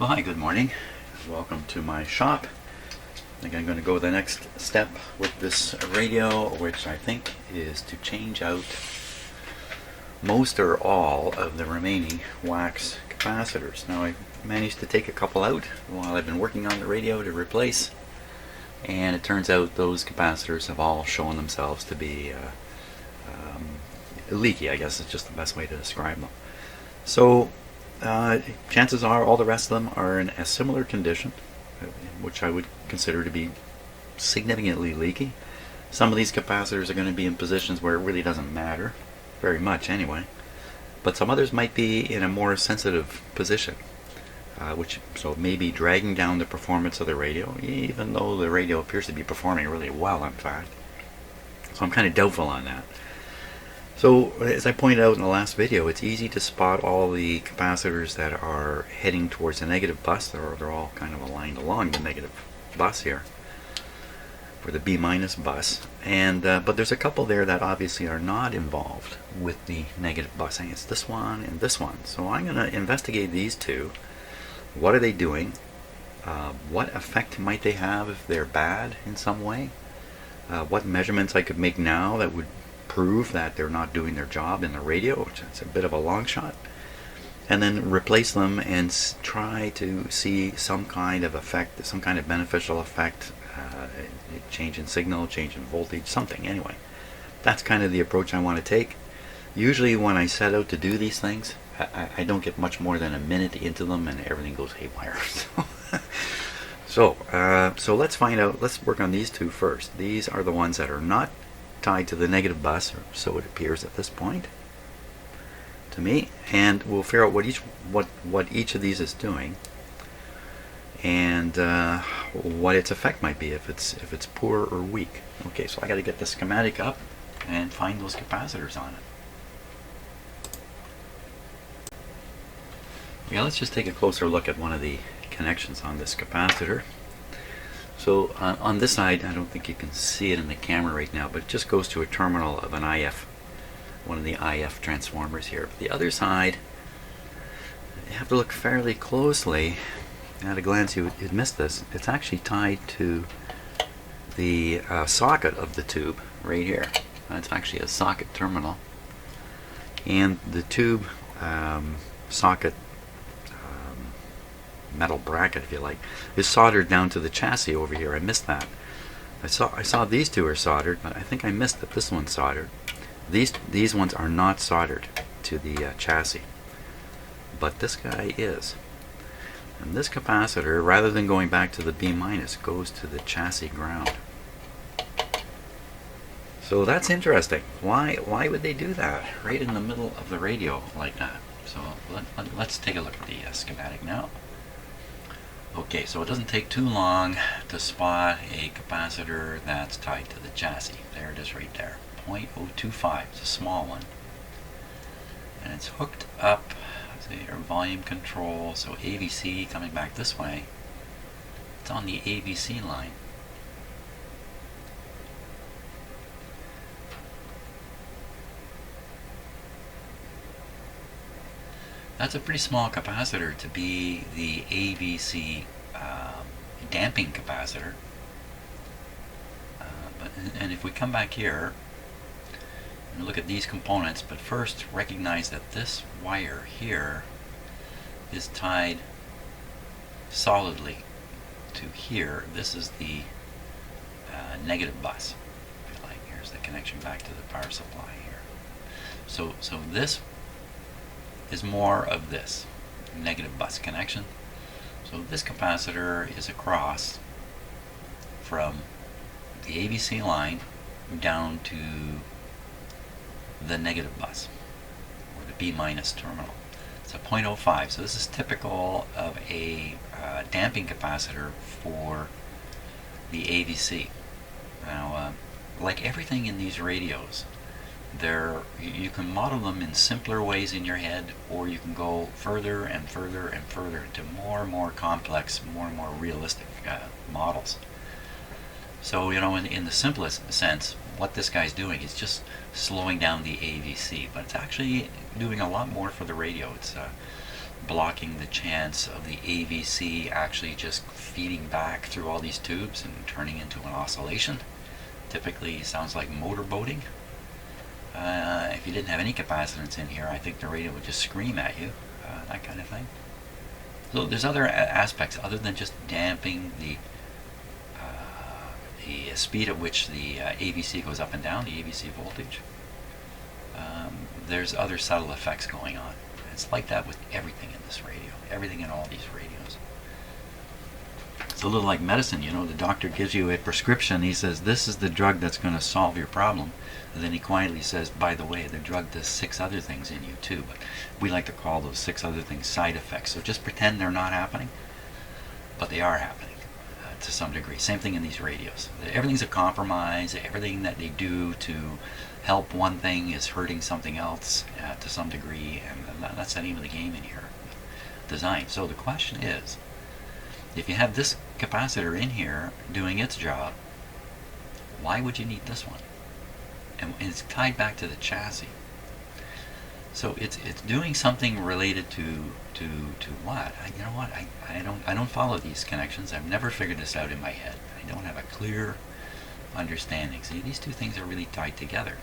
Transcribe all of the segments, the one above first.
Well, hi, good morning. Welcome to my shop. I think I'm going to go the next step with this radio, which I think is to change out most or all of the remaining wax capacitors. Now, I managed to take a couple out while I've been working on the radio to replace, and it turns out those capacitors have all shown themselves to be leaky, I guess is just the best way to describe them. So chances are all the rest of them are in a similar condition, which I would consider to be significantly leaky. Some of these capacitors are going to be in positions where it really doesn't matter very much anyway, but some others might be in a more sensitive position, so may be dragging down the performance of the radio, even though the radio appears to be performing really well, in fact. So I'm kind of doubtful on that. So, as I pointed out in the last video, it's easy to spot all the capacitors that are heading towards the negative bus. They're all kind of aligned along the negative bus here, for the B minus bus. And but there's a couple there that obviously are not involved with the negative bus. I think it's this one and this one. So I'm going to investigate these two. What are they doing? What effect might they have if they're bad in some way? What measurements I could make now that would prove that they're not doing their job in the radio, which is a bit of a long shot, and then replace them and try to see some kind of effect, some kind of beneficial effect, change in signal, change in voltage, something. Anyway, that's kind of the approach I want to take. Usually when I set out to do these things, I don't get much more than a minute into them and everything goes haywire. So let's find out. Let's work on these two first. These are the ones that are not tied to the negative bus, or so it appears at this point to me, and we'll figure out what each of these is doing and what its effect might be if it's poor or weak. Okay, so I got to get the schematic up and find those capacitors on it. Yeah, let's just take a closer look at one of the connections on this capacitor. So on this side, I don't think you can see it in the camera right now, but it just goes to a terminal of an IF, one of the IF transformers here. But the other side, you have to look fairly closely. At a glance, you'd miss this. It's actually tied to the socket of the tube right here. It's actually a socket terminal. And the tube socket metal bracket, if you like, is soldered down to the chassis over here. I missed that. I saw these two are soldered, but I think I missed that this one's soldered. These ones are not soldered to the chassis, but this guy is. And this capacitor, rather than going back to the B minus, goes to the chassis ground. So that's interesting. Why would they do that right in the middle of the radio like that? So let's take a look at the schematic now. Okay, so it doesn't take too long to spot a capacitor that's tied to the chassis. There it is right there, 0.025. It's a small one. And it's hooked up to your volume control, so AVC coming back this way. It's on the AVC line. That's a pretty small capacitor to be the Avc damping capacitor. And if we come back here and look at these components, but first recognize that this wire here is tied solidly to here. This is the negative bus. Here's the connection back to the power supply here. So this is more of this negative bus connection. So this capacitor is across from the AVC line down to the negative bus, or the B minus terminal. It's a 0.05, so this is typical of a damping capacitor for the AVC. Now, like everything in these radios, you can model them in simpler ways in your head, or you can go further and further and further into more and more complex, more and more realistic models. So, in the simplest sense, what this guy's doing is just slowing down the AVC, but it's actually doing a lot more for the radio. It's blocking the chance of the AVC actually just feeding back through all these tubes and turning into an oscillation. Typically sounds like motorboating. If you didn't have any capacitance in here, I think the radio would just scream at you, that kind of thing. So there's other aspects other than just damping the speed at which the AVC goes up and down, the AVC voltage. There's other subtle effects going on. It's like that with everything in this radio, everything in all these radios. It's a little like medicine, you know. The doctor gives you a prescription. He says, this is the drug that's going to solve your problem. And then he quietly says, by the way, the drug does 6 other things in you too. But we like to call those 6 other things side effects. So just pretend they're not happening, but they are happening to some degree. Same thing in these radios. Everything's a compromise. Everything that they do to help one thing is hurting something else to some degree. And that's the name of the game in here, design. So the question is, if you have this capacitor in here doing its job, why would you need this one? And it's tied back to the chassis. So it's doing something related to what? You know what? I don't follow these connections. I've never figured this out in my head. I don't have a clear understanding. See, these two things are really tied together.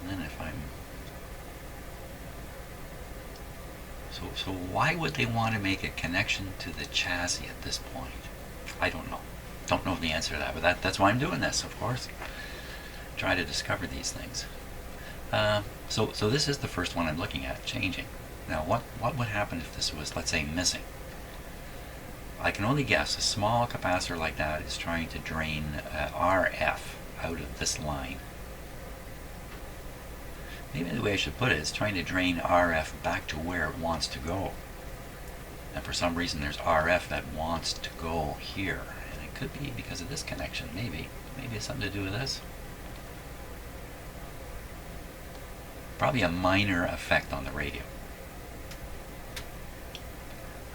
And then if I'm so why would they want to make a connection to the chassis at this point? I don't know. Don't know the answer to that, but that's why I'm doing this, of course. Try to discover these things. So this is the first one I'm looking at, changing. Now what would happen if this was, let's say, missing? I can only guess a small capacitor like that is trying to drain RF out of this line. Maybe the way I should put it is trying to drain RF back to where it wants to go. And for some reason there's RF that wants to go here. And it could be because of this connection, maybe. Maybe it's something to do with this. Probably a minor effect on the radio.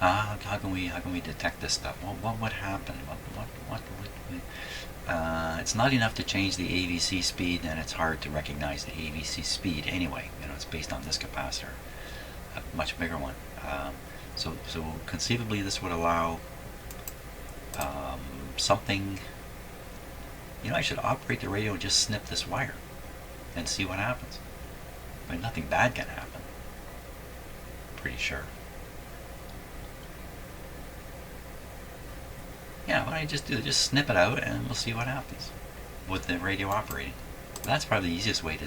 How can we detect this stuff? Well, what would happen? What would we, it's not enough to change the AVC speed, and it's hard to recognize the AVC speed anyway. You know, it's based on this capacitor, a much bigger one. So conceivably this would allow something. You know, I should operate the radio and just snip this wire and see what happens. But nothing bad can happen. Pretty sure. Yeah, what I just do, just snip it out and we'll see what happens with the radio operating. That's probably the easiest way to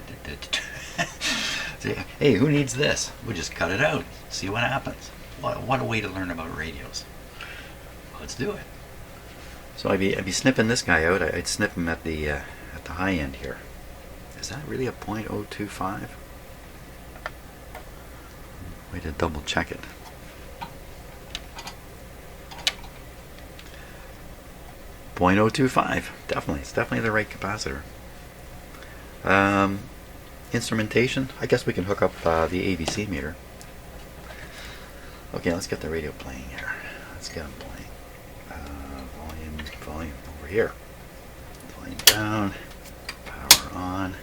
say, hey, who needs this? We'll just cut it out, see what happens. What a way to learn about radios. Let's do it. So I'd be snipping this guy out. I'd snip him at the high end here. Is that really a .025? Way to double check it. .025. Definitely. It's definitely the right capacitor. Instrumentation. I guess we can hook up the AVC meter. Okay, let's get the radio playing here. Let's get them playing. Volume over here. Volume down. Power on.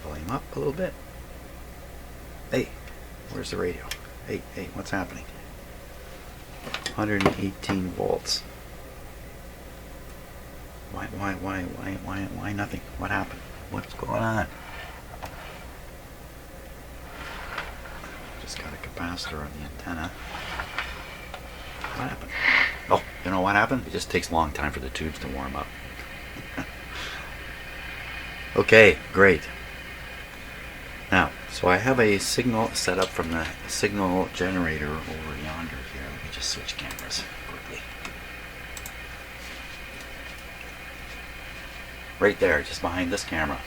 Volume up a little bit. Hey, where's the radio? Hey, what's happening? 118 volts. Why nothing? What happened? What's going on? Just got a capacitor on the antenna. What happened? Oh, you know what happened? It just takes a long time for the tubes to warm up. Okay, great. Now, so I have a signal set up from the signal generator over yonder here. Let me just switch cameras quickly. Right there, just behind this camera.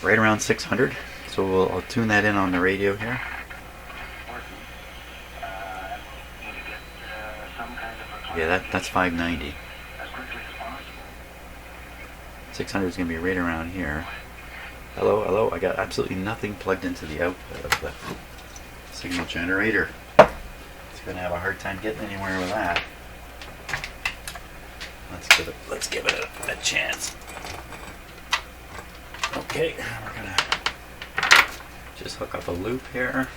Right around 600. So I'll tune that in on the radio here. Yeah, that's 590. 600 is going to be right around here. Hello, hello. I got absolutely nothing plugged into the output of the signal generator. It's going to have a hard time getting anywhere with that. Let's give it a chance. Okay, we're going to just hook up a loop here.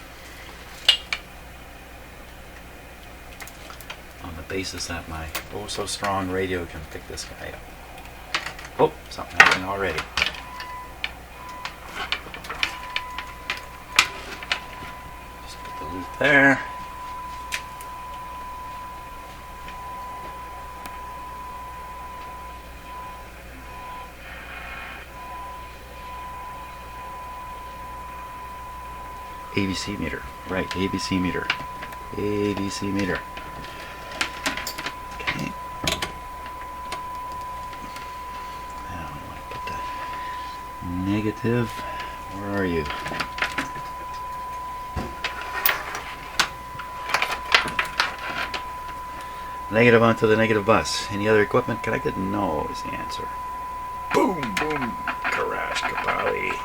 On the basis that my oh so strong radio can pick this guy up. Oh, something happened already. Just put the loop there. Avc meter, right, Avc meter. Avc meter. Okay. Now we want to put the negative. Where are you? Negative onto the negative bus. Any other equipment connected? No is the answer. Boom, boom, crash, kabali.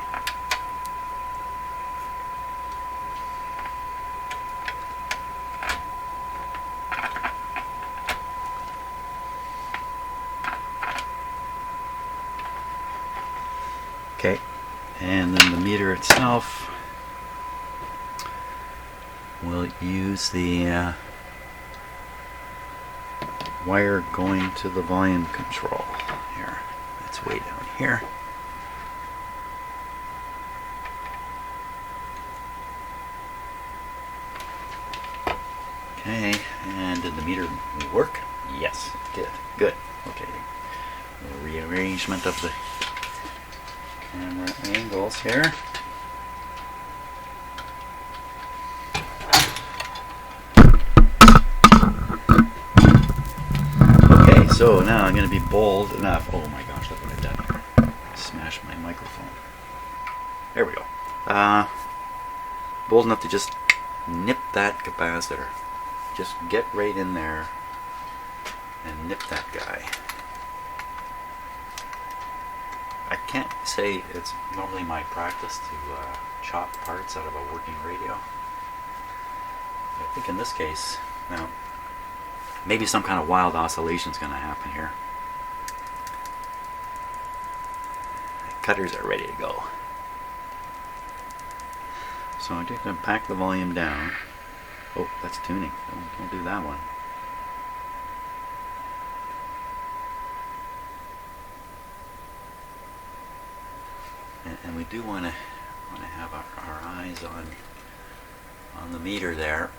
Okay, and then the meter itself, we'll use the wire going to the volume control. Here, it's way down here. Okay, and did the meter work? Yes, it did. Good. Okay, rearrangement of the camera angles here. Okay, so now I'm going to be bold enough. Oh my gosh, look what I've done here. Smashed my microphone. There we go. Bold enough to just nip that capacitor. Just get right in there and nip that guy. I can't say it's normally my practice to chop parts out of a working radio. I think in this case, now, maybe some kind of wild oscillation is going to happen here. The cutters are ready to go. So I'm just going to pack the volume down. Oh, that's tuning. Don't do that one. And we do want to have our eyes on the meter there.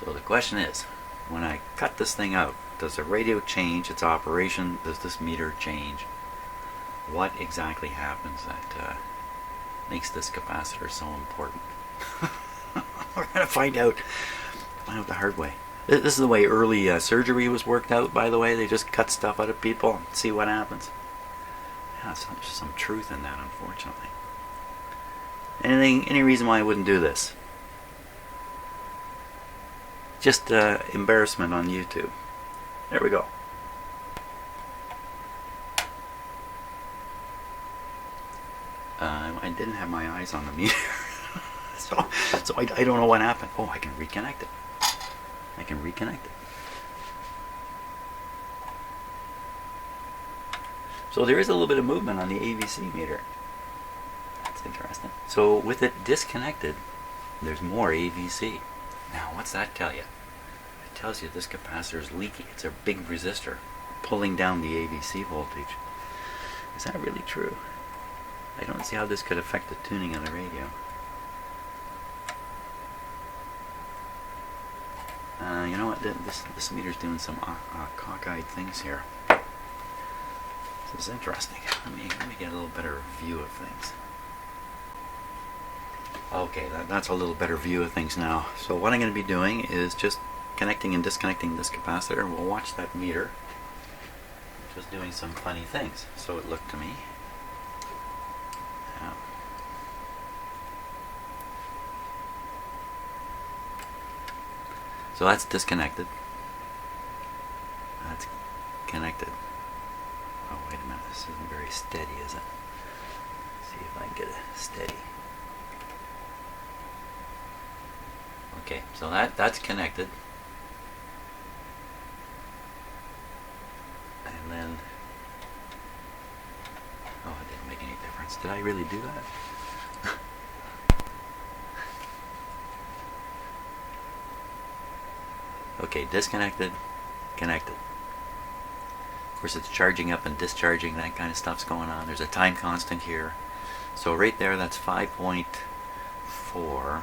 So the question is, when I cut this thing out, does the radio change its operation? Does this meter change? What exactly happens that makes this capacitor so important? We're going to find out the hard way. This is the way early surgery was worked out, by the way. They just cut stuff out of people and see what happens. Yeah, there's some truth in that, unfortunately. Any reason why I wouldn't do this? Just embarrassment on YouTube. There we go. I didn't have my eyes on the meter. so I don't know what happened. Oh, I can reconnect it. I can reconnect it. So there is a little bit of movement on the Avc meter. That's interesting. So with it disconnected, there's more Avc. Now what's that tell you? It tells you this capacitor is leaky. It's a big resistor pulling down the Avc voltage. Is that really true? I don't see how this could affect the tuning of the radio. You know what? This meter's doing some cockeyed things here. This is interesting. Let me get a little better view of things. Okay, that's a little better view of things now. So what I'm going to be doing is just connecting and disconnecting this capacitor. We'll watch that meter. Just doing some funny things. So it looked to me. So that's disconnected. That's connected. This isn't very steady, is it? Let's see if I can get it steady. Okay, so that's connected. And then, oh, it didn't make any difference. Did I really do that? Okay, disconnected, connected. Of course, it's charging up and discharging, that kind of stuff's going on. There's a time constant here. So right there, that's 5.4.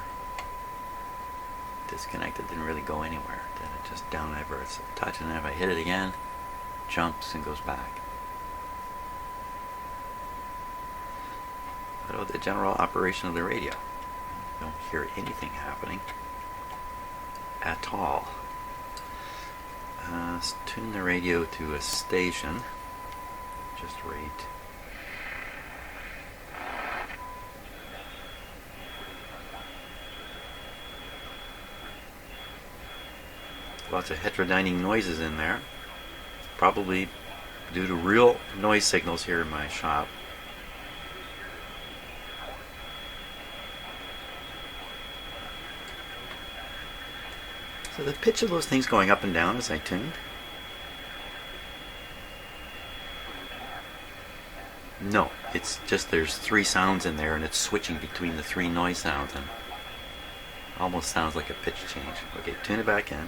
Disconnected, didn't really go anywhere. Then it just down ever it's a touch, and then if I hit it again, jumps and goes back. But the general operation of the radio, you don't hear anything happening at all. Let's tune the radio to a station. Just rate. Lots of heterodyning noises in there. Probably due to real noise signals here in my shop. So the pitch of those things going up and down as I tuned. No, it's just there's 3 sounds in there and it's switching between the 3 noise sounds and almost sounds like a pitch change. Okay, tune it back in.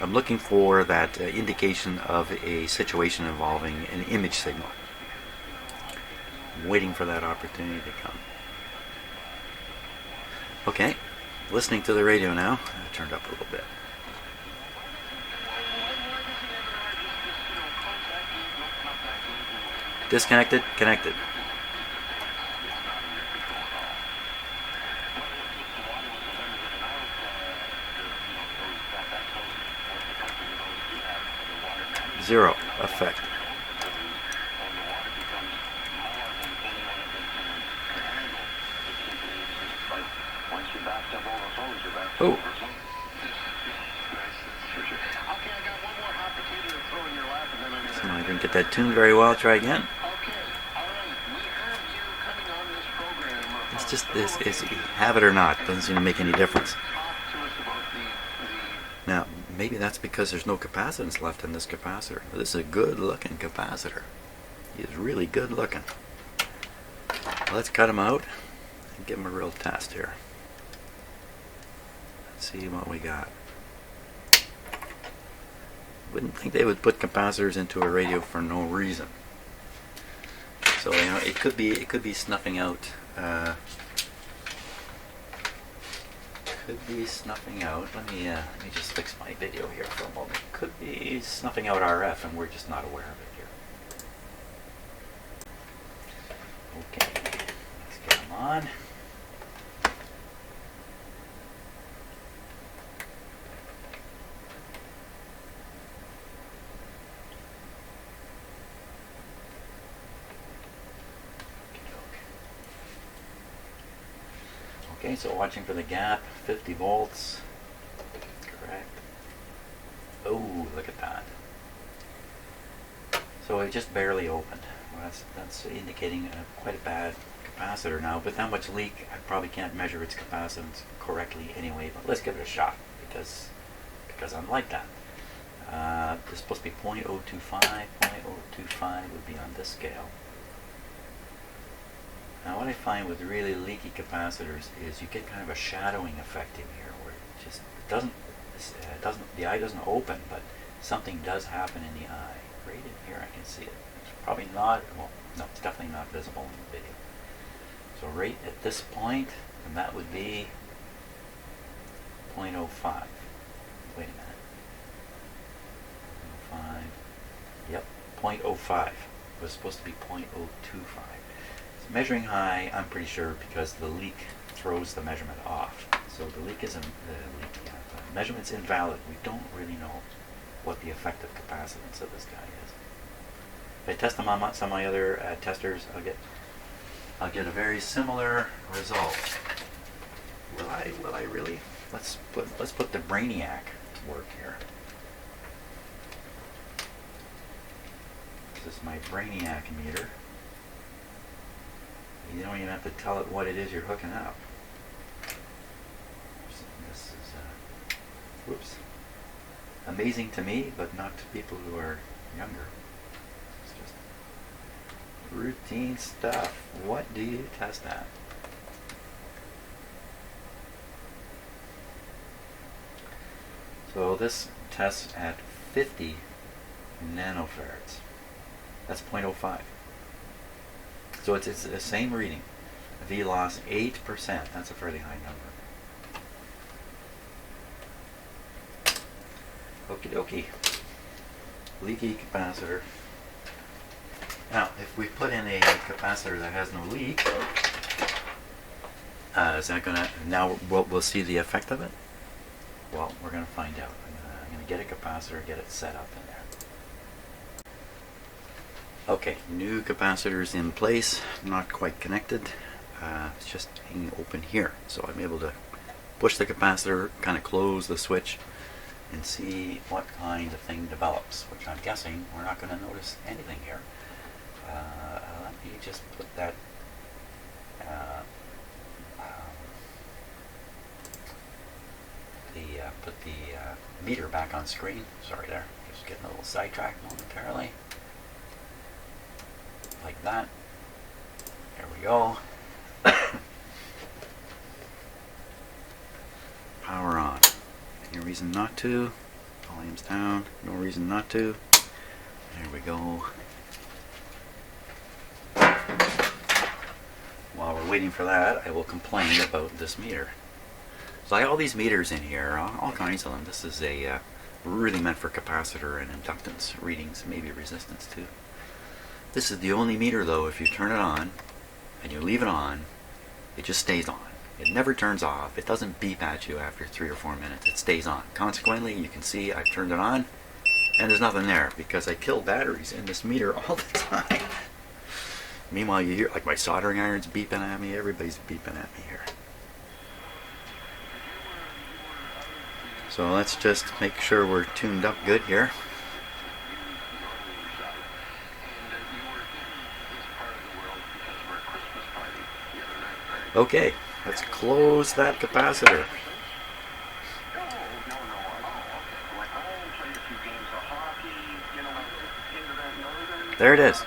I'm looking for that indication of a situation involving an image signal. I'm waiting for that opportunity to come. Okay, listening to the radio now. I turned up a little bit. Disconnected, connected. Zero effect. Oh. So I didn't get that tuned very well. Try again. It's just this is have it or not. Doesn't seem to make any difference. Now, maybe that's because there's no capacitance left in this capacitor. This is a good looking capacitor. He is really good looking. Let's cut him out and give him a real test here. Let's see what we got. Wouldn't think they would put capacitors into a radio for no reason. So you know, it could be snuffing out. Could be snuffing out. Let me just fix my video here for a moment. Could be snuffing out RF, and we're just not aware of it here. Okay, let's get them on. Okay, so watching for the gap, 50 volts, correct. Oh, look at that. So it just barely opened. Well, that's indicating quite a bad capacitor now, but that much leak, I probably can't measure its capacitance correctly anyway, but let's give it a shot, because I'm like that. This is supposed to be 0.025, 0.025 would be on this scale. Now what I find with really leaky capacitors is you get kind of a shadowing effect in here where it just the eye doesn't open, but something does happen in the eye. Right in here I can see it. It's probably not, well, no, it's definitely not visible in the video. So right at this point, and that would be 0.05. Wait a minute. 0.05. Yep, 0.05. It was supposed to be 0.025. Measuring high, I'm pretty sure, because the leak throws the measurement off. So the leak isn't the measurement's invalid. We don't really know what the effective capacitance of this guy is. If I test them on some of my other testers, I'll get a very similar result. Will I really? Let's put the Brainiac to work here. This is my Brainiac meter. You don't even have to tell it what it is you're hooking up. This is, whoops, amazing to me, but not to people who are younger. It's just routine stuff. What do you test at? So this tests at 50 nanofarads. That's 0.05. So it's the same reading. V loss 8%. That's a fairly high number. Okie dokie. Leaky capacitor. Now, if we put in a capacitor that has no leak, is that gonna, now we'll see the effect of it? Well, we're gonna find out. I'm gonna get a capacitor, get it set up in there. Okay, new capacitors in place, not quite connected. It's just hanging open here. So I'm able to push the capacitor, kind of close the switch, and see what kind of thing develops, which I'm guessing we're not going to notice anything here. Let me just put that put the meter back on screen. Sorry there, just getting a little sidetracked momentarily. Like that. There we go. Power on. Any reason not to. Volume's down. No reason not to. There we go. While we're waiting for that, I will complain about this meter. So I have all these meters in here, all kinds of them. This is a really meant for capacitor and inductance readings, maybe resistance too. This is the only meter though, if you turn it on and you leave it on, it just stays on. It never turns off. It doesn't beep at you after 3 or 4 minutes. It stays on. Consequently, you can see I've turned it on and there's nothing there because I kill batteries in this meter all the time. Meanwhile, you hear like my soldering irons beeping at me. Everybody's beeping at me here. So let's just make sure we're tuned up good here. Okay, let's close that capacitor. There it is.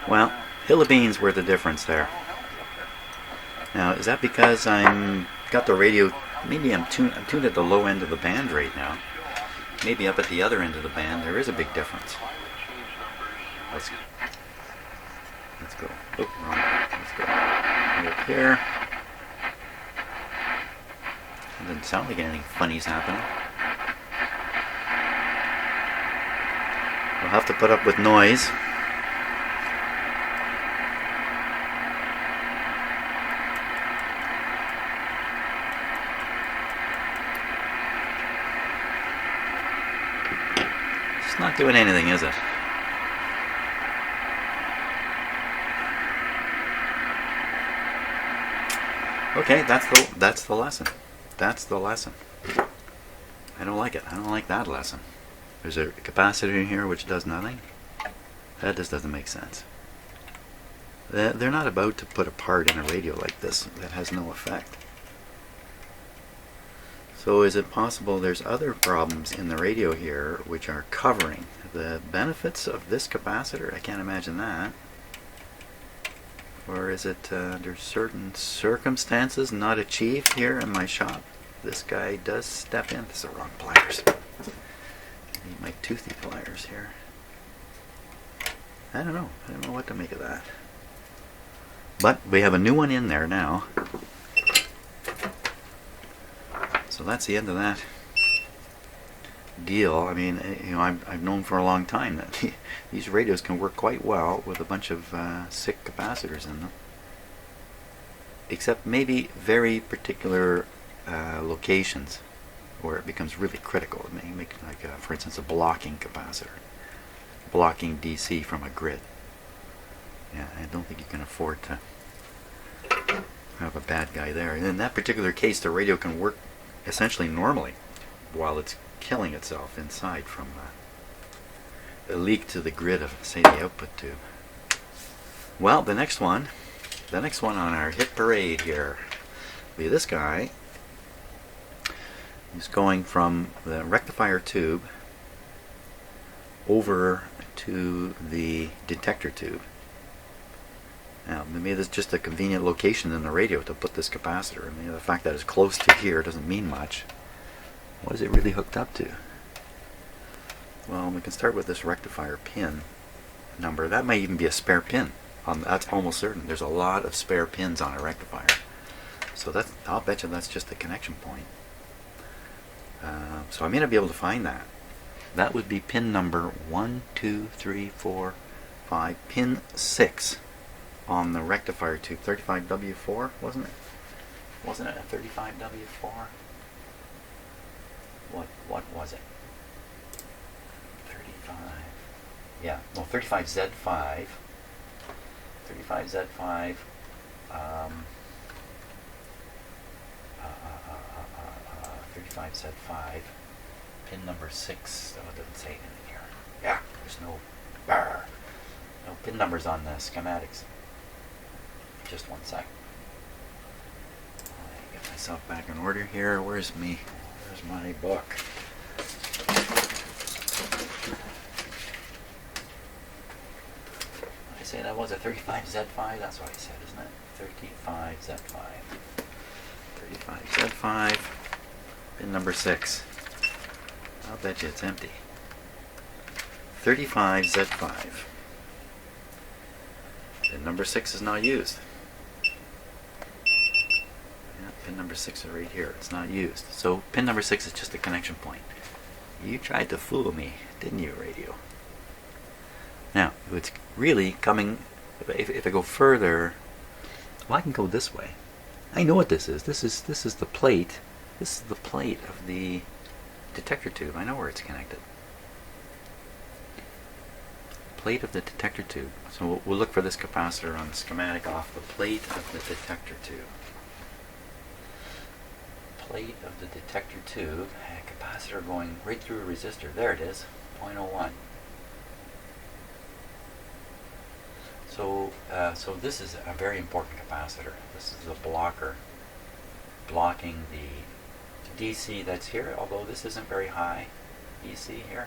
Well, hill of beans were the difference there. Now, is that because I'm got the radio? Maybe I'm tuned at the low end of the band right now. Maybe up at the other end of the band there is a big difference. Let's go. Oh, wrong. Let's go. Up here. It doesn't sound like anything funny's happening. We'll have to put up with noise. It's not doing anything, is it? Okay, that's the lesson. That's the lesson. I don't like it. I don't like that lesson. There's a capacitor in here which does nothing. That just doesn't make sense. They're not about to put a part in a radio like this that has no effect. So is it possible there's other problems in the radio here which are covering the benefits of this capacitor? I can't imagine that. Or is it under certain circumstances not achieved here in my shop? This guy does step in. This is the wrong pliers. I need my toothy pliers here. I don't know. I don't know what to make of that. But we have a new one in there now. So that's the end of that deal. I mean, you know, I've known for a long time that these radios can work quite well with a bunch of sick capacitors in them. Except maybe very particular locations where it becomes really critical. It may make, like, for instance, a blocking capacitor. Blocking DC from a grid. Yeah, I don't think you can afford to I have a bad guy there. And in that particular case, the radio can work essentially normally while it's killing itself inside from a leak to the grid of, say, the output tube. Well, the next one on our hit parade here will be this guy. He's going from the rectifier tube over to the detector tube. Now, maybe there's just a convenient location in the radio to put this capacitor. I mean, the fact that it's close to here doesn't mean much. What is it really hooked up to? Well, we can start with this rectifier pin number. That might even be a spare pin. That's almost certain. There's a lot of spare pins on a rectifier. So I'll bet you that's just the connection point. So I may not be able to find that. That would be pin number 1, 2, 3, 4, 5, pin 6 on the rectifier tube. 35W4, wasn't it? Wasn't it a 35W4? What was it? 35. Yeah, well, 35Z5. 35Z5. 35Z5. Pin number 6. Oh, it doesn't say anything here. Yeah, there's no pin numbers on the schematics. Just one sec. Let me get myself back in order here. Where's my book? I say that was a 35Z5. That's what I said, isn't it? 35Z5. 35Z5. Pin number 6. I'll bet you it's empty. 35Z5. Pin number 6 is not used. Yeah, pin number 6 is right here. It's not used. So pin number 6 is just a connection point. You tried to fool me, didn't you, radio? Now, it's really coming. If I go further, well, I can go this way. I know what this is. This is the plate. This is the plate of the detector tube. I know where it's connected. Plate of the detector tube. So we'll look for this capacitor on the schematic off the plate of the detector tube. Plate of the detector tube. A capacitor going right through a resistor. There it is. 0.01. So this is a very important capacitor. This is the blocker blocking the DC that's here, although this isn't very high DC here,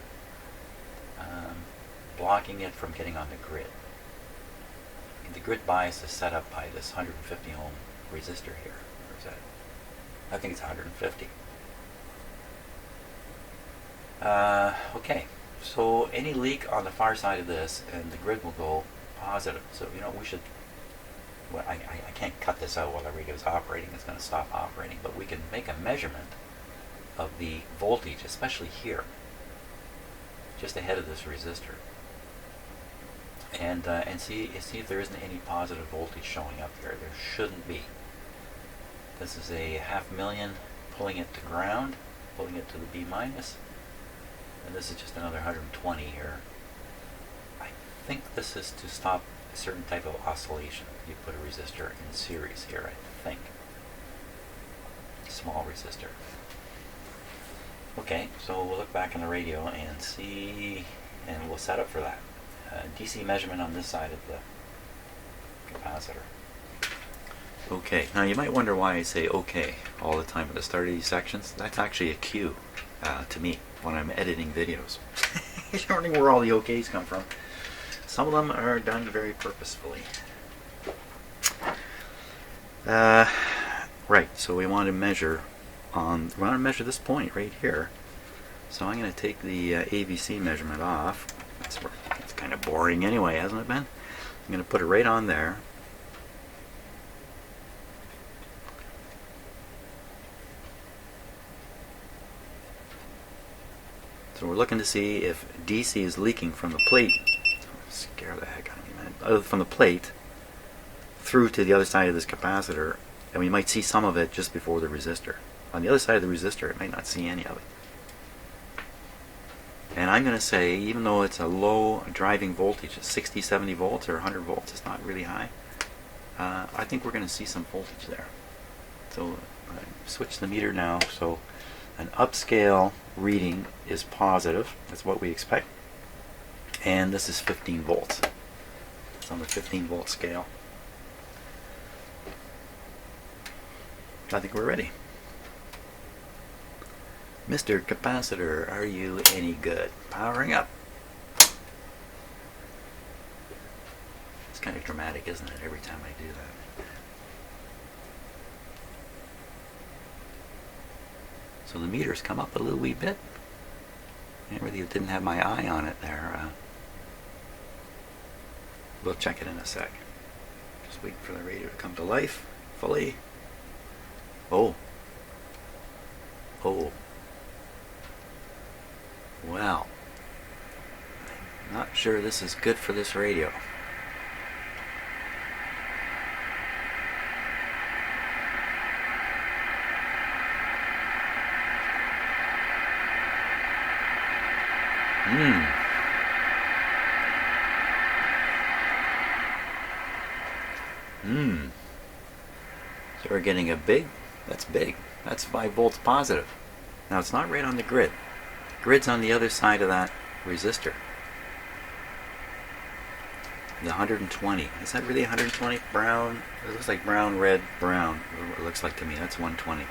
blocking it from getting on the grid. The grid bias is set up by this 150 ohm resistor here. Where is that? I think it's 150. Okay, so any leak on the far side of this and the grid will go positive. So, we should, well, I can't cut this out while the radio is operating. It's going to stop operating, but we can make a measurement of the voltage, especially here, just ahead of this resistor, and see if there isn't any positive voltage showing up here. There shouldn't be. This is a 500,000 pulling it to ground, pulling it to the B minus, and this is just another 120 here. I think this is to stop a certain type of oscillation. You put a resistor in series here, I think. Small resistor. Okay, so we'll look back in the radio and see, and we'll set up for that. DC measurement on this side of the capacitor. Okay, now you might wonder why I say okay all the time at the start of these sections. That's actually a cue to me when I'm editing videos. You're wondering where all the okays come from. Some of them are done very purposefully. Right, so we want to measure this point right here. So I'm going to take the AVC measurement off. It's kind of boring anyway, hasn't it been? I'm going to put it right on there. So we're looking to see if DC is leaking from the plate. Scare the heck out of me, man. From the plate through to the other side of this capacitor, and we might see some of it just before the resistor. On the other side of the resistor, it might not see any of it. And I'm going to say, even though it's a low driving voltage, it's 60, 70 volts or 100 volts, it's not really high. I think we're going to see some voltage there. So switch the meter now. So an upscale reading is positive. That's what we expect. And this is 15 volts. It's on the 15 volt scale. I think we're ready. Mr. Capacitor, are you any good? Powering up. It's kind of dramatic, isn't it, every time I do that? So the meter's come up a little wee bit. I really didn't have my eye on it there. We'll check it in a sec. Just wait for the radio to come to life fully. Oh. Oh. Well. I'm not sure this is good for this radio. So we're getting a big, that's big. That's 5 volts positive. Now it's not right on the grid. Grid's on the other side of that resistor. The 120. Is that really 120? Brown. It looks like brown, red, brown. It looks like to me. That's 120.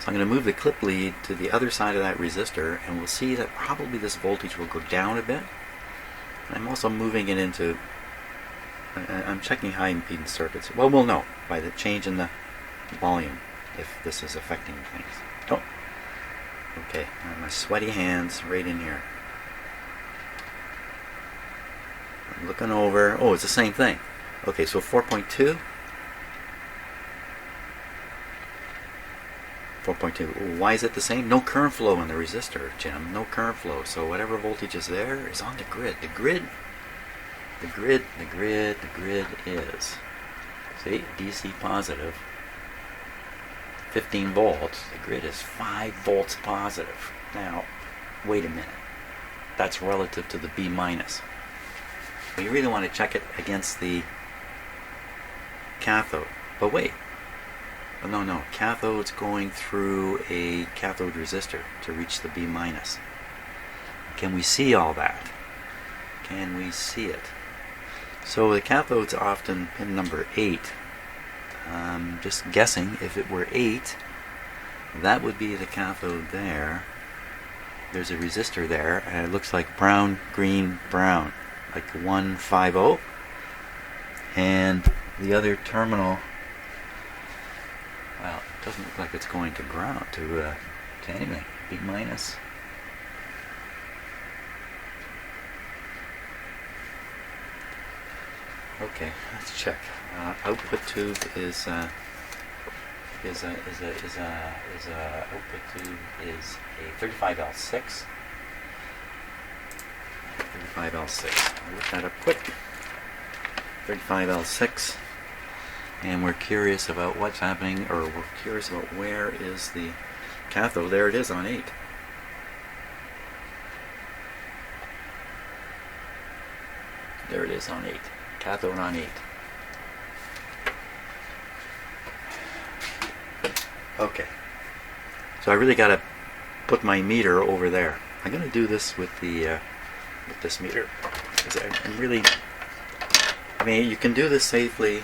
So I'm going to move the clip lead to the other side of that resistor, and we'll see that probably this voltage will go down a bit. I'm also moving it into, I'm checking high impedance circuits. Well, we'll know by the change in the volume if this is affecting things. Oh, okay, my sweaty hands right in here. I'm looking over, oh, it's the same thing. Okay, so 4.2. 4.2. Why is it the same? No current flow in the resistor, Jim. No current flow. So whatever voltage is there is on the grid. The grid is, see, DC positive, 15 volts. The grid is 5 volts positive. Now, wait a minute. That's relative to the B minus. Well, you really want to check it against the cathode. But wait. Oh, no. Cathode's going through a cathode resistor to reach the B minus. Can we see all that? Can we see it? So the cathode's often pin number 8. Just guessing, if it were 8, that would be the cathode there. There's a resistor there, and it looks like brown, green, brown, like 150. And the other terminal, well, it doesn't look like it's going to ground, to anything. B minus. Okay, let's check. Output tube is output tube is a 35L6. 35L6. I'll look that up quick. 35L6. And we're curious about what's happening, or we're curious about where is the cathode. There it is on 8. There it is on 8. Cathode on 8. Okay. So I really got to put my meter over there. I'm going to do this with the with this meter, because I'm really, I mean, you can do this safely.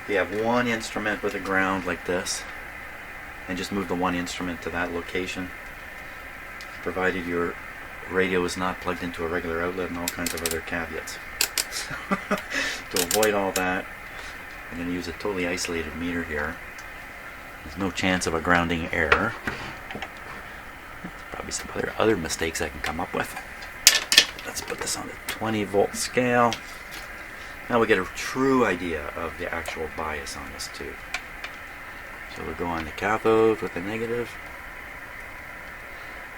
You have one instrument with a ground like this, and just move the one instrument to that location, provided your radio is not plugged into a regular outlet and all kinds of other caveats. To avoid all that, I'm going to use a totally isolated meter here. There's no chance of a grounding error. Probably some other mistakes I can come up with. Let's put this on the 20 volt scale. Now we get a true idea of the actual bias on this tube. So we'll go on the cathode with the negative.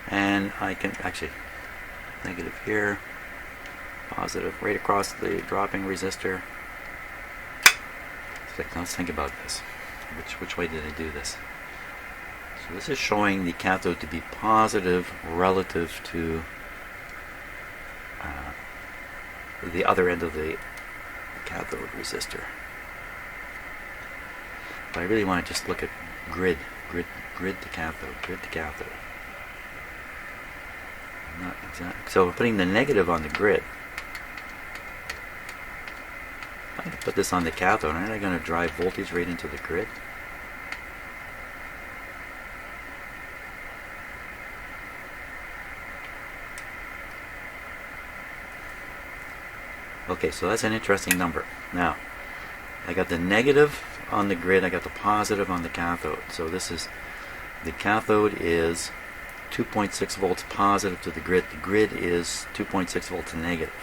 And I can actually, negative here, positive right across the dropping resistor. Let's think about this. Which way did I do this? So this is showing the cathode to be positive relative to the other end of the cathode resistor. But I really want to just look at grid to cathode. Not exactly. So putting the negative on the grid. If I put this on the cathode, aren't I going to drive voltage right into the grid? Okay, so that's an interesting number. Now, I got the negative on the grid, I got the positive on the cathode. So this is, the cathode is 2.6 volts positive to the grid is 2.6 volts negative.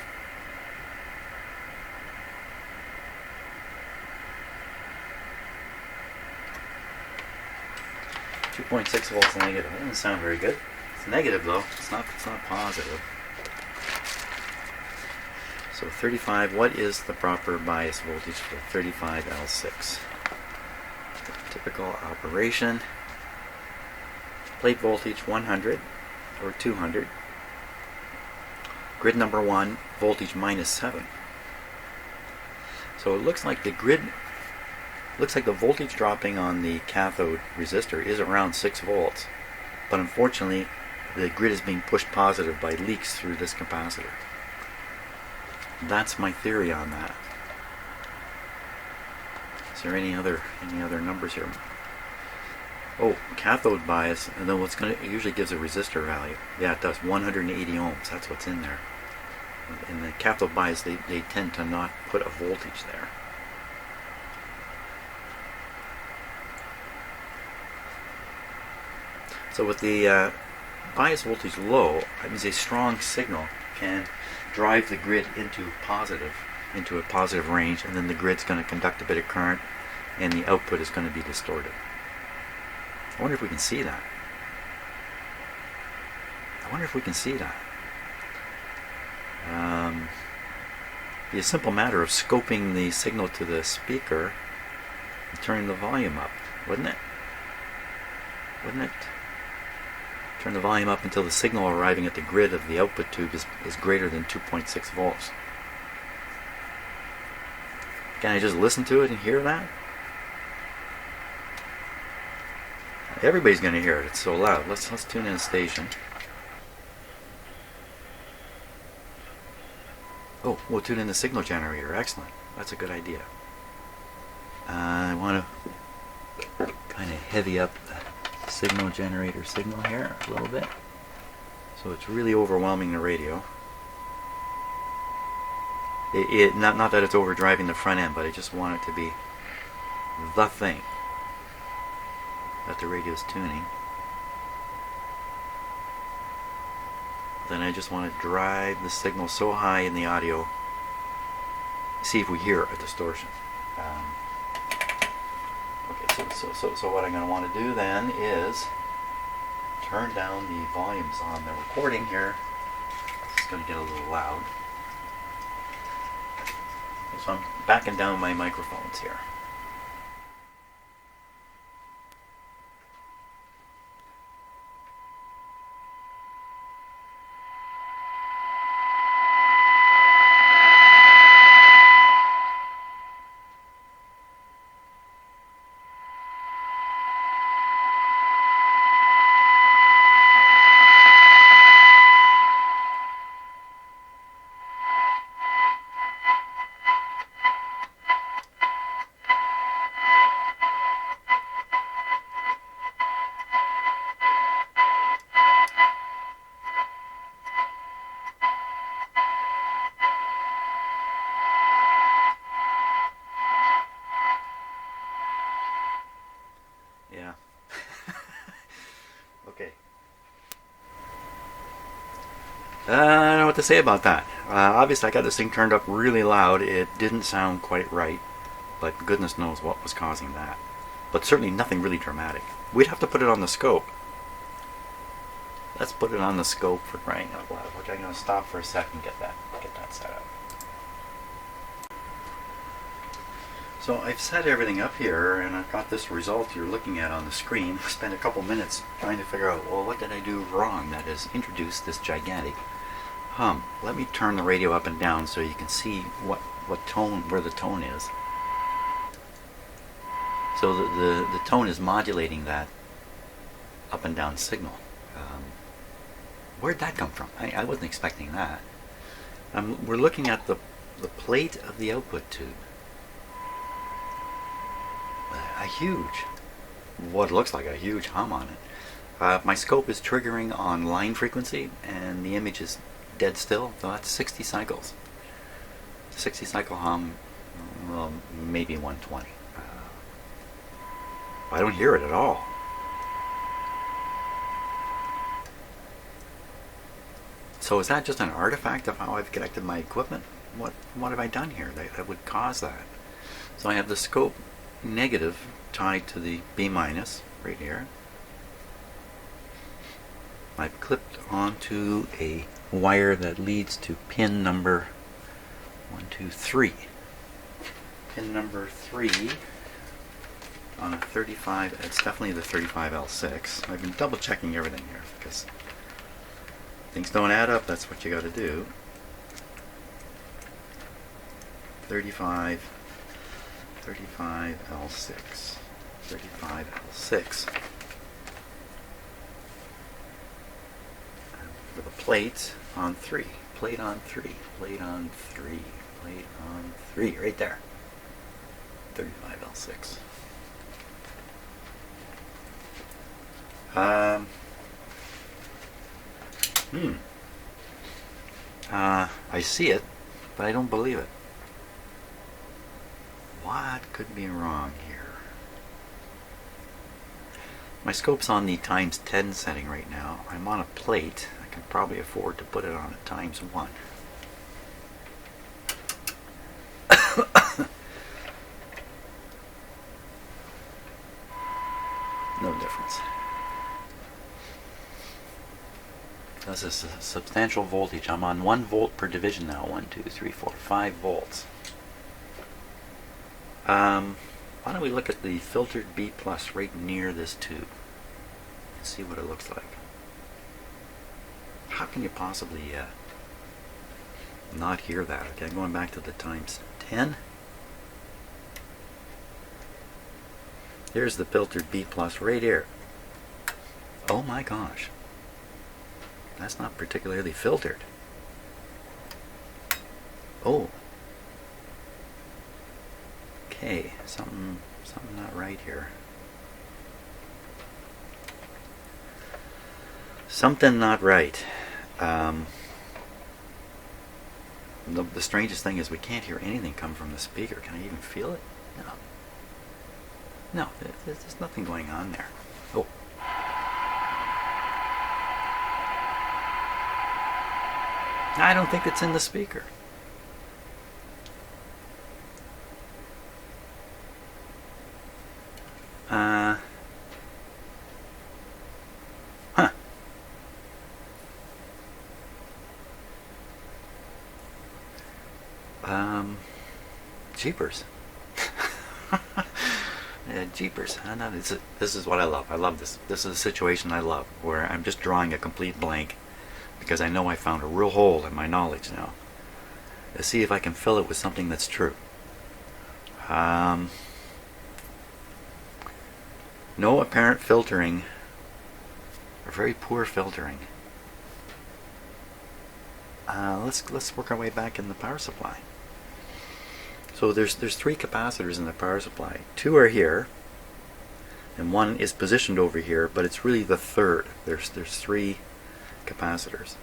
.6 volts negative. That doesn't sound very good. It's negative though. It's not positive. So 35. What is the proper bias voltage for 35L6? Typical operation. Plate voltage 100 or 200. Grid number 1, voltage -7. So it looks like the grid. Looks like the voltage dropping on the cathode resistor is around 6 volts, but unfortunately the grid is being pushed positive by leaks through this capacitor. That's my theory on that. Is there any other numbers here? Oh, cathode bias, and then it usually gives a resistor value. Yeah, it does, 180 ohms, that's what's in there. In the cathode bias, they tend to not put a voltage there. So with the bias voltage low, that means a strong signal can drive the grid into a positive range, and then the grid's going to conduct a bit of current, and the output is going to be distorted. I wonder if we can see that. Be a simple matter of scoping the signal to the speaker and turning the volume up, wouldn't it? Turn the volume up until the signal arriving at the grid of the output tube is greater than 2.6 volts. Can I just listen to it and hear that? Everybody's going to hear it. It's so loud. Let's tune in a station. Oh, we'll tune in the signal generator. Excellent. That's a good idea. I want to kind of heavy up the signal generator signal here a little bit, so it's really overwhelming the radio. Not that it's overdriving the front end, but I just want it to be the thing that the radio's tuning. Then I just want to drive the signal so high in the audio, see if we hear a distortion. Okay, so what I'm going to want to do then is turn down the volumes on the recording here. It's going to get a little loud. So I'm backing down my microphones here. Yeah. Okay. I don't know what to say about that. Obviously I got this thing turned up really loud. It didn't sound quite right, but goodness knows what was causing that. But certainly nothing really dramatic. We'd have to put it on the scope. Let's put it on the scope for crying out loud. Okay, I'm going to stop for a second and get that set up. So I've set everything up here, and I've got this result you're looking at on the screen. I spent a couple minutes trying to figure out, well, what did I do wrong that has introduced this gigantic hum? Let me turn the radio up and down so you can see where the tone is. So the tone is modulating that up and down signal. Where'd that come from? I wasn't expecting that. We're looking at the plate of the output tube. A huge, what looks like a huge hum on it. My scope is triggering on line frequency, and the image is dead still, so that's 60 cycles. 60 cycle hum, well, maybe 120. I don't hear it at all. So is that just an artifact of how I've connected my equipment? What have I done here that would cause that? So I have the scope negative tied to the B minus right here. I've clipped onto a wire that leads to pin number 3. Pin number 3 on a 35, it's definitely the 35L6. I've been double checking everything here because things don't add up, that's what you got to do. 35L6. 35L6. With a plate on 3. Plate on 3. Plate on 3. Plate on 3. Right there. 35L6. I see it, but I don't believe it. What could be wrong here? My scope's on the times 10 setting right now. I'm on a plate. I can probably afford to put it on a times 1. No difference. This is a substantial voltage. I'm on 1 volt per division now. 1, 2, 3, 4, 5 volts. Why don't we look at the filtered B plus right near this tube and see what it looks like. How can you possibly not hear that? Okay, going back to the times 10. Here's the filtered B plus right here. Oh my gosh. That's not particularly filtered. Oh. Okay, something not right here. Something not right. The strangest thing is we can't hear anything come from the speaker. Can I even feel it? No. No, there's nothing going on there. Oh. I don't think it's in the speaker. Jeepers. Jeepers. No, this is what I love. I love this. This is a situation I love, where I'm just drawing a complete blank because I know I found a real hole in my knowledge now. Let's see if I can fill it with something that's true. No apparent filtering, or very poor filtering. Let's work our way back in the power supply. So there's 3 capacitors in the power supply. 2 are here, and 1 is positioned over here, but it's really the third. There's 3 capacitors.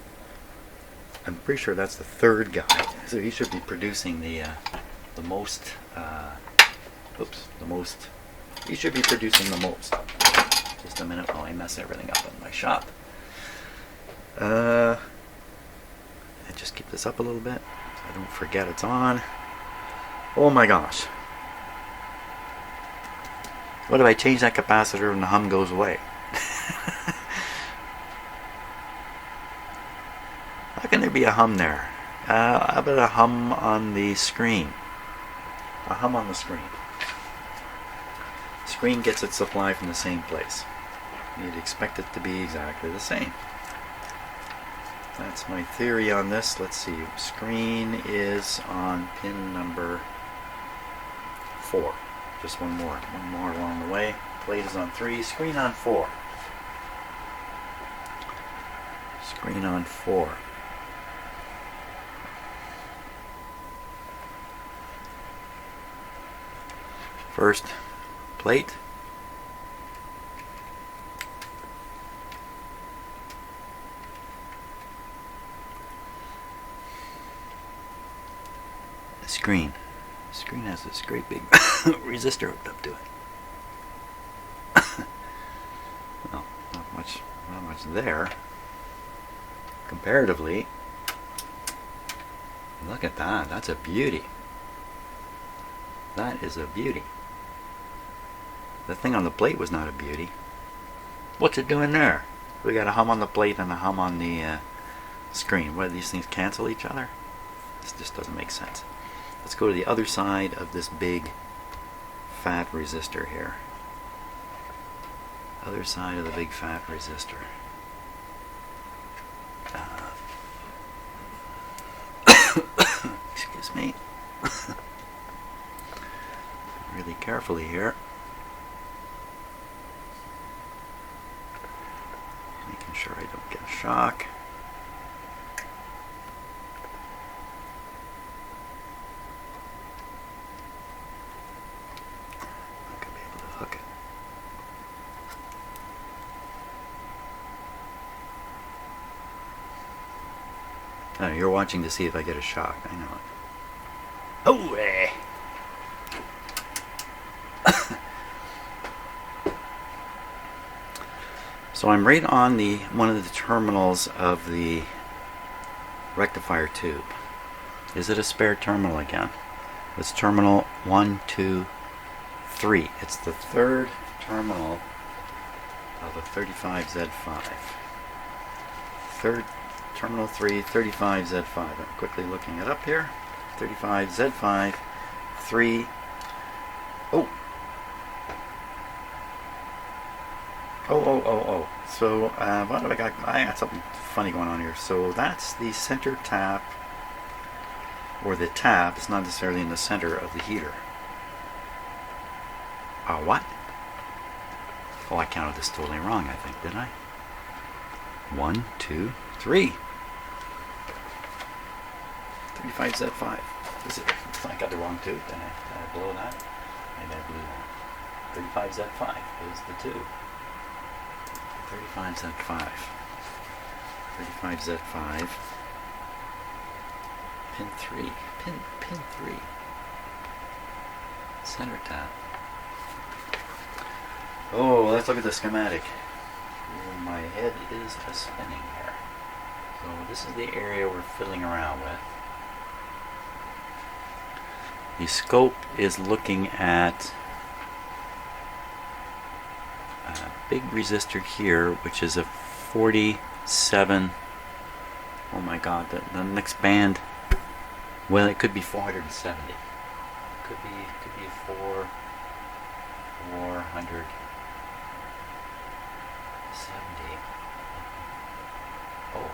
I'm pretty sure that's the third guy. So he should be producing the most. He should be producing the most. Just a minute while I mess everything up in my shop. And just keep this up a little bit so I don't forget it's on. Oh my gosh. What if I change that capacitor and the hum goes away? How can there be a hum there? How about a hum on the screen? A hum on the screen. Screen gets its supply from the same place. You'd expect it to be exactly the same. that's my theory on this. Let's see. Screen is on pin number 4. Just one more along the way. Plate is on 3. Screen on 4. Screen on 4. First plate. The screen. The screen has this great big resistor hooked up to it. Well, not much there. Comparatively, look at that. That's a beauty. That is a beauty. The thing on the plate was not a beauty. What's it doing there? We got a hum on the plate and a hum on the screen. What, do these things cancel each other? This just doesn't make sense. Let's go to the other side of this big fat resistor here. Other side of the big fat resistor. Excuse me. Really carefully here. Making sure I don't get a shock. Not going to be able to hook it. Oh, you're watching to see if I get a shock. I know it. Oh, eh. So I'm right on one of the terminals of the rectifier tube. Is it a spare terminal again? It's terminal 1, 2, 3. It's the third terminal of a 35Z5. Third terminal 3, 35Z5. I'm quickly looking it up here. 35Z5, 3. Oh. Oh. So, what have I got? I got something funny going on here. So, that's the center tap, or the tap is not necessarily in the center of the heater. What? Oh, I counted this totally wrong, I think, didn't I? 1, 2, 3. 35Z5. Is it? I got the wrong tube. Did I blow that? Maybe I blew that. 35Z5 is the tube. 35Z5. 35Z5. Pin 3. Pin 3. Center tap. Oh, let's look at the schematic. My head is spinning here. So this is the area we're fiddling around with. The scope is looking at a big resistor here, which is a 47. Oh my God, the next band. Well, it could be 470. Could be 400. 70. Oh.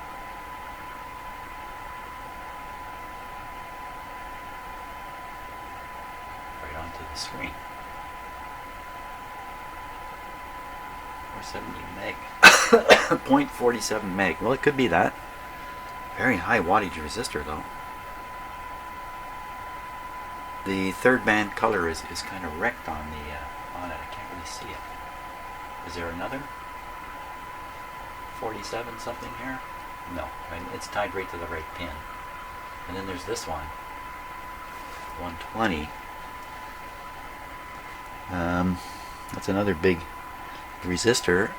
Right onto the screen. 470 meg. 0.47 meg. Well, it could be that. Very high wattage resistor, though. The third band color is kind of wrecked on it. I can't really see it. Is there another 47 something here? No, it's tied right to the right pin. And then there's this one, 120. That's another big resistor.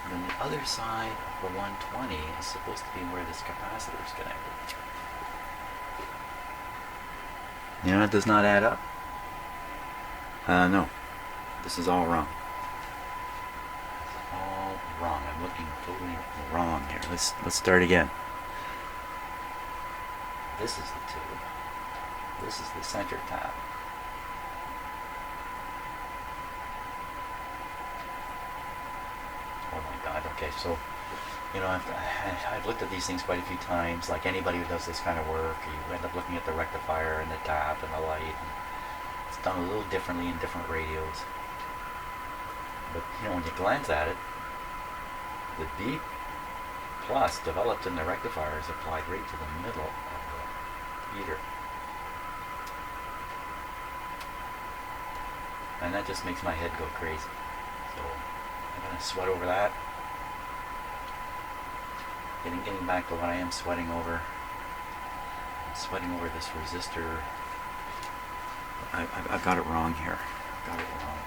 And then the other side of the 120 is supposed to be where this capacitor is connected. Yeah, it does not add up. No, this is all wrong. All wrong. I'm looking totally wrong here. Let's start again. This is the tube. This is the center tap. Oh my God. Okay, so You know, I've looked at these things quite a few times. Like anybody who does this kind of work, you end up looking at the rectifier and the tap and the light. And it's done a little differently in different radios. But you know, when you glance at it, the B plus developed in the rectifier is applied right to the middle of the heater. And that just makes my head go crazy. So I'm going to sweat over that. Getting back to what I am sweating over. I'm sweating over this resistor. I've got it wrong here. Got it wrong.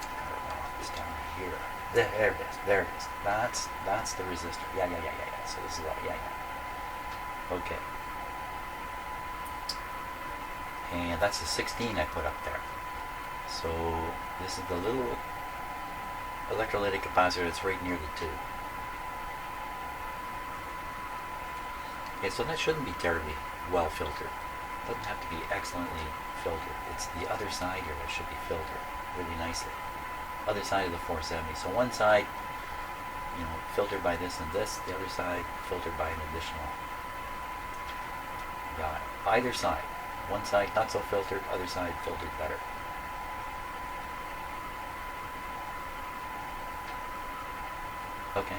It's down here. There it is. There it is. That's the resistor. Yeah. So this is what. Yeah. Okay. And that's the 16 I put up there. So this is the little electrolytic capacitor that's right near the 2. Okay, so that shouldn't be terribly well filtered. It doesn't have to be excellently filtered. It's the other side here that should be filtered really nicely. Other side of the 470. So one side, you know, filtered by this and this. The other side filtered by an additional guy. Either side. One side not so filtered, other side filtered better. Okay.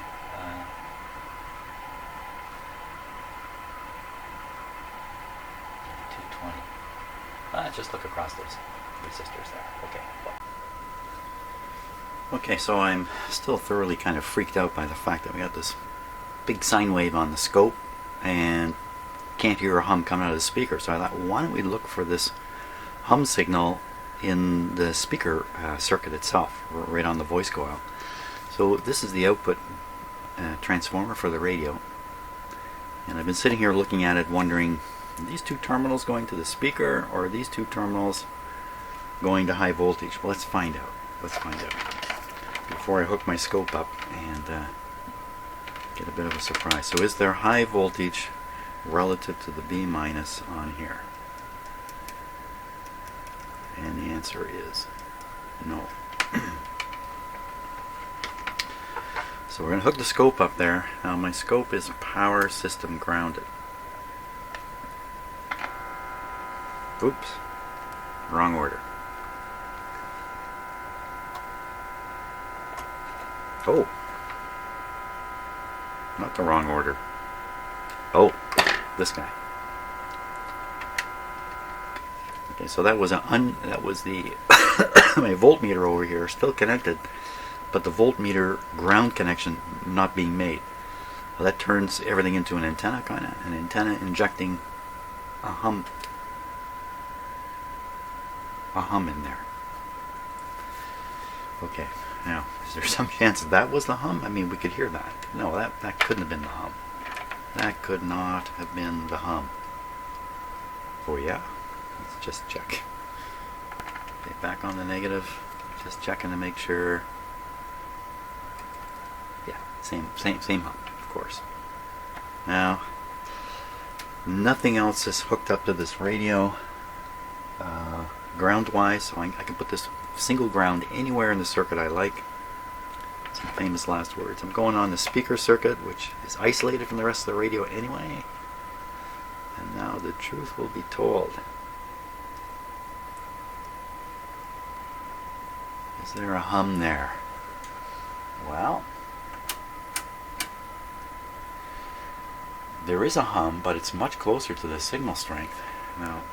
220. Just look across those resistors there. Okay. Okay, so I'm still thoroughly kind of freaked out by the fact that we got this big sine wave on the scope and can't hear a hum coming out of the speaker. So I thought, why don't we look for this hum signal in the speaker circuit itself, right on the voice coil. So this is the output transformer for the radio, and I've been sitting here looking at it wondering, are these two terminals going to the speaker, or are these two terminals going to high voltage? Well, let's find out. Before I hook my scope up and get a bit of a surprise. So is there high voltage relative to the B minus on here? And the answer is no. So we're going to hook the scope up there. Now my scope is power system grounded. Oops, wrong order. Oh, not the wrong order. Oh, this guy. Okay, so that was the my voltmeter over here still connected, but the voltmeter ground connection not being made. Well, that turns everything into an antenna, an antenna injecting a hum in there. Okay, now is there some chance that was the hum? I mean, we could hear that. No, that couldn't have been the hum. That could not have been the hum. Oh yeah? Let's just check. Okay, back on the negative. Just checking to make sure. Yeah, same hum, of course. Now, nothing else is hooked up to this radio ground-wise, so I can put this single ground anywhere in the circuit I like. Some famous last words. I'm going on the speaker circuit, which is isolated from the rest of the radio anyway. And now the truth will be told. Is there a hum there? Well, there is a hum, but it's much closer to the signal strength. Now,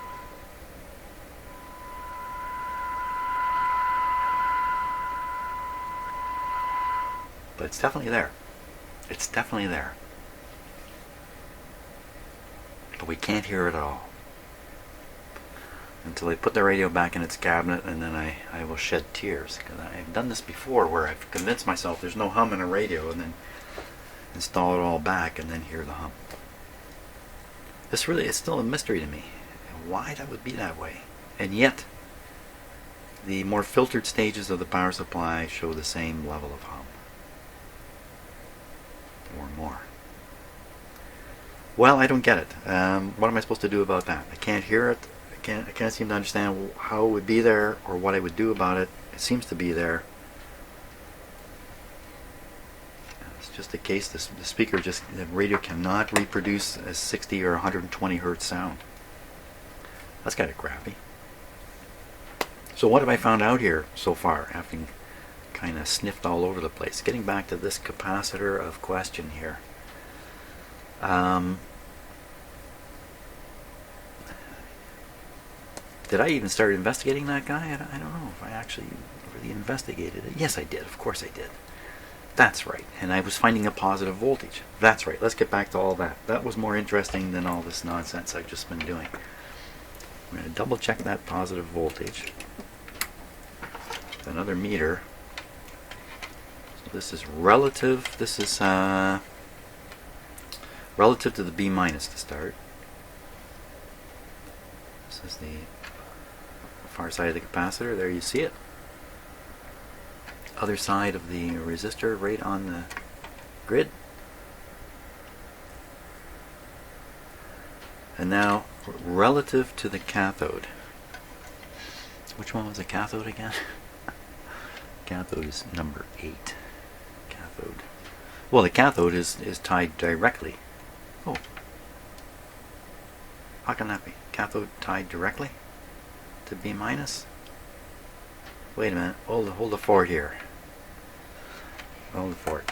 but it's definitely there. It's definitely there. But we can't hear it at all until I put the radio back in its cabinet, and then I will shed tears, because I've done this before where I've convinced myself there's no hum in a radio and then install it all back and then hear the hum. This really is still a mystery to me, why that would be that way. And yet the more filtered stages of the power supply show the same level of hum, or more. Well, I don't get it. What am I supposed to do about that? I can't hear it. I can't seem to understand how it would be there or what I would do about it. It seems to be there. Let's just in case the speaker the radio cannot reproduce a 60 or 120 hertz sound. That's kind of crappy. So what have I found out here so far, having kind of sniffed all over the place? Getting back to this capacitor of question here. Did I even start investigating that guy? I don't know if I actually really investigated it. Yes, I did. Of course I did. That's right. And I was finding a positive voltage. That's right. Let's get back to all that. That was more interesting than all this nonsense I've just been doing. I'm going to double check that positive voltage. Another meter. So this is relative. This is relative to the B minus to start. This is the far side of the capacitor. There you see it. Other side of the resistor right on the grid. And now relative to the cathode. Which one was the cathode again? Cathode is number 8. Cathode. Well, the cathode is tied directly. Oh. How can that be? Cathode tied directly to B minus? Wait a minute. Hold the fort here. Hold the fort.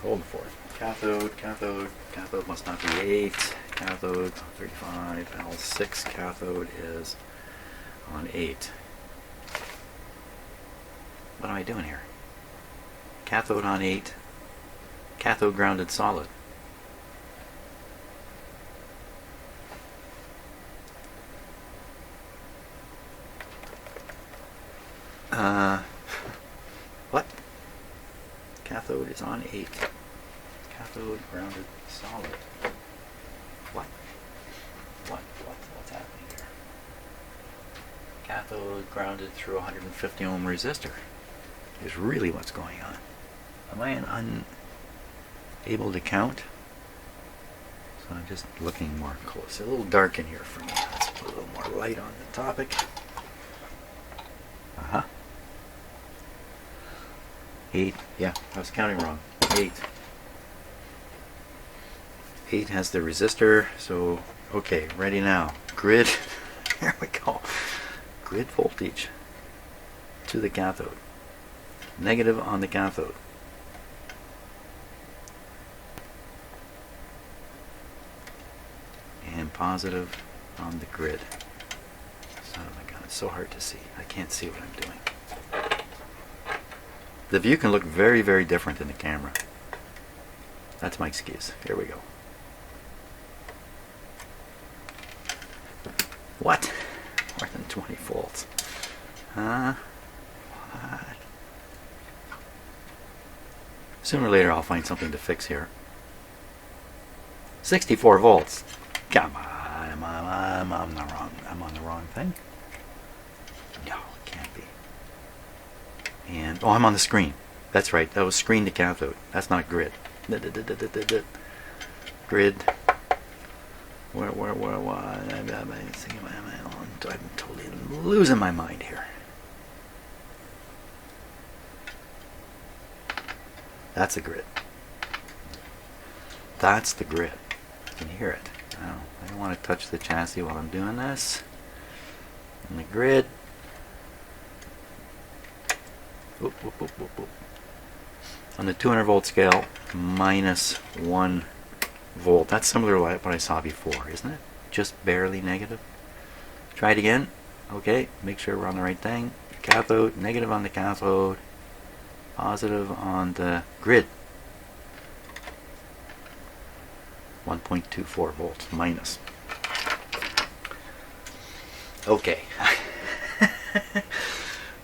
Hold the fort. Cathode must not be 8. Cathode 35. L6 cathode is on 8. What am I doing here? Cathode on 8. Cathode grounded solid. What? Cathode is on 8. Cathode grounded solid. What? What's happening here? Cathode grounded through a 150 ohm resistor is really what's going on. Am I unable to count? So I'm just looking more close. A little dark in here for me. Let's put a little more light on the topic. 8. Yeah, I was counting wrong. 8. 8 has the resistor. So, okay, ready now. Grid. Here we go. Grid voltage to the cathode. Negative on the cathode. And positive on the grid. Oh my God, it's so hard to see. I can't see what I'm doing. The view can look very, very different in the camera. That's my excuse. Here we go. What? More than 20 volts. What? Sooner or later I'll find something to fix here. 64 volts. Come on, I'm on the wrong thing. No, it can't be. And oh, I'm on the screen. That's right. That was screen to cathode. That's not grid. Grid. Where? I'm totally losing my mind here. That's the grid. That's the grid. You can hear it. Now, I don't want to touch the chassis while I'm doing this. And the grid. Whoop, whoop, whoop, whoop, whoop. On the 200 volt scale, minus 1 volt. That's similar to what I saw before, isn't it? Just barely negative. Try it again. Okay, make sure we're on the right thing. Cathode, negative on the cathode, positive on the grid. 1.24 volts minus. Okay.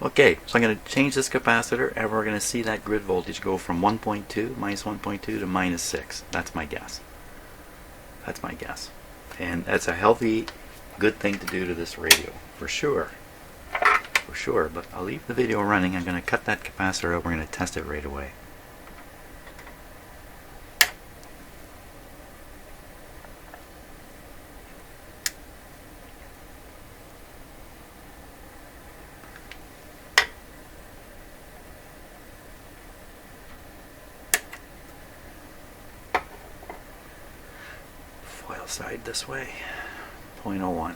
Okay, so I'm going to change this capacitor and we're going to see that grid voltage go from 1.2, minus 1.2 to minus 6. That's my guess. That's my guess. And that's a healthy, good thing to do to this radio, for sure. For sure, but I'll leave the video running. I'm going to cut that capacitor out. We're going to test it right away. side this way. 0.01.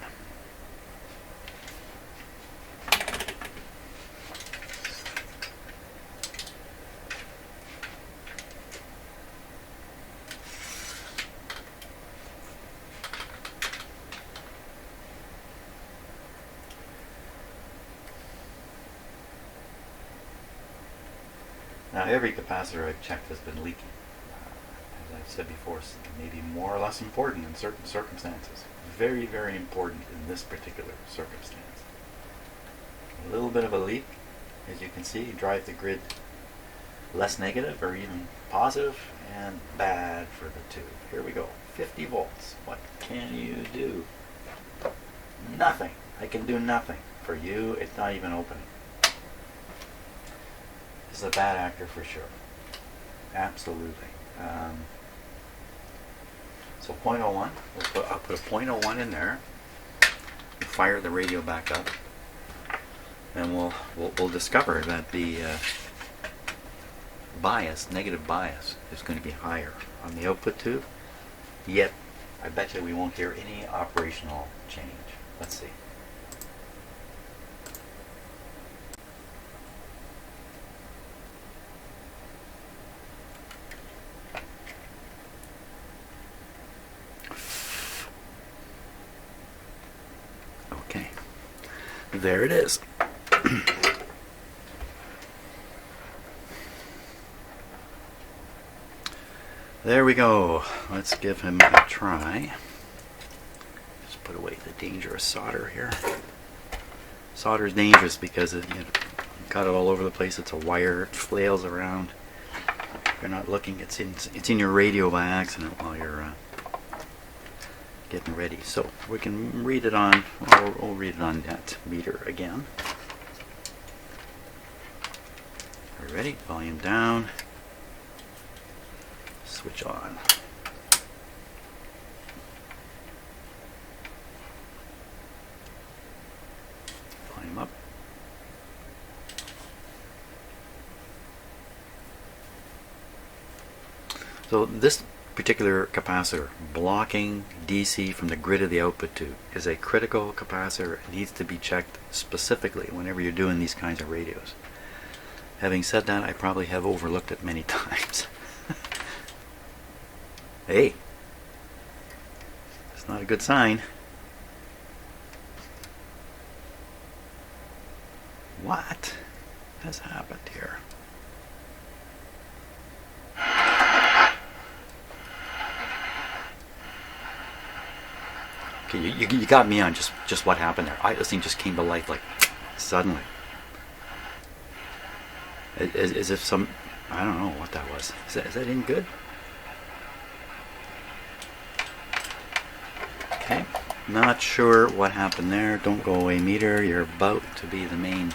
Now every capacitor I've checked has been leaking. As I've said before, maybe more or less important in certain circumstances. Very, very important in this particular circumstance. A little bit of a leak, as you can see, drive the grid less negative or even positive, and bad for the tube. Here we go, 50 volts. What can you do? Nothing. I can do nothing. For you, it's not even opening. This is a bad actor for sure. Absolutely. So 0.01, I'll put a 0.01 in there. We'll fire the radio back up, and we'll discover that the bias, negative bias, is going to be higher on the output tube. Yet, I bet you we won't hear any operational change. Let's see. Okay, there it is. There we go. Let's give him a try. Just put away the dangerous solder here. Solder is dangerous because it, got it all over the place. It's a wire. It flails around. If you're not looking, it's in your radio by accident while you're getting ready. So we can read it on. We'll read it on that meter again. Are you ready? Volume down. Switch on. Volume up. So this particular capacitor, blocking DC from the grid of the output tube, is a critical capacitor. It needs to be checked specifically whenever you're doing these kinds of radios. Having said that, I probably have overlooked it many times. Hey, it's not a good sign. What has happened here? Okay, you got me on just what happened there. This thing just came to life like suddenly. As if some, I don't know what that was. Is that any good? Okay, not sure what happened there. Don't go away, meter. You're about to be the main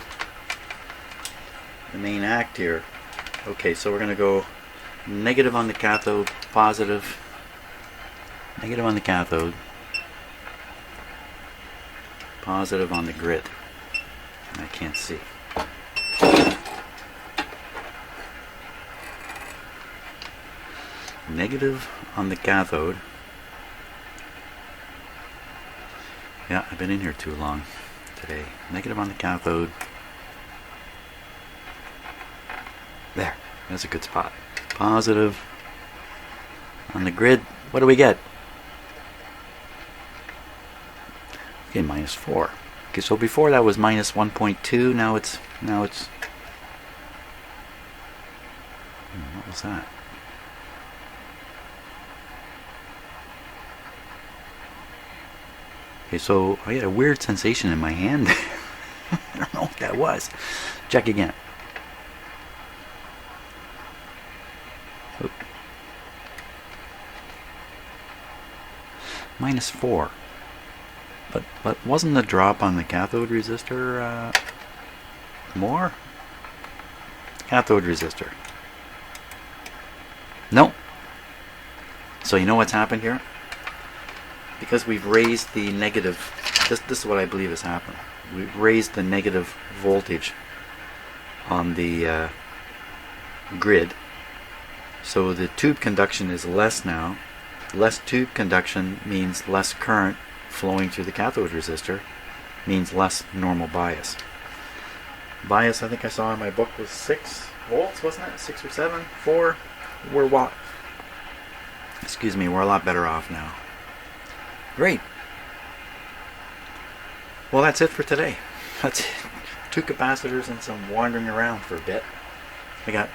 act here. Okay, so we're going to go negative on the cathode, positive, negative on the cathode, positive on the grid. I can't see. Negative on the cathode. Yeah, I've been in here too long today. Negative on the cathode. There, that's a good spot. Positive on the grid. What do we get? Okay, -4. Okay, so before that was -1.2. Now it's. What was that? Okay, so I had a weird sensation in my hand. I don't know what that was. Check again. Oh. -4. But wasn't the drop on the cathode resistor more? Cathode resistor. No. So you know what's happened here? Because we've raised the negative, this is what I believe has happened. We've raised the negative voltage on the grid. So the tube conduction is less now, Less tube conduction means less current flowing through the cathode resistor, means less normal bias. Bias, I think I saw in my book, was 6 volts, wasn't it? 6 or 7? 4? We're a lot better off now. Great. Well, that's it for today. That's it. 2 capacitors and some wandering around for a bit. I got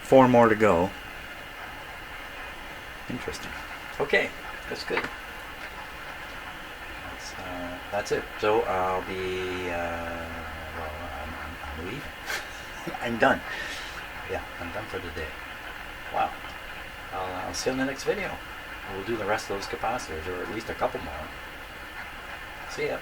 4 more to go. Interesting. Okay, that's good. That's it. So I'll be, I'm leaving. I'm done. Yeah, I'm done for the day. Wow. I'll see you in the next video. We'll do the rest of those capacitors, or at least a couple more. See ya.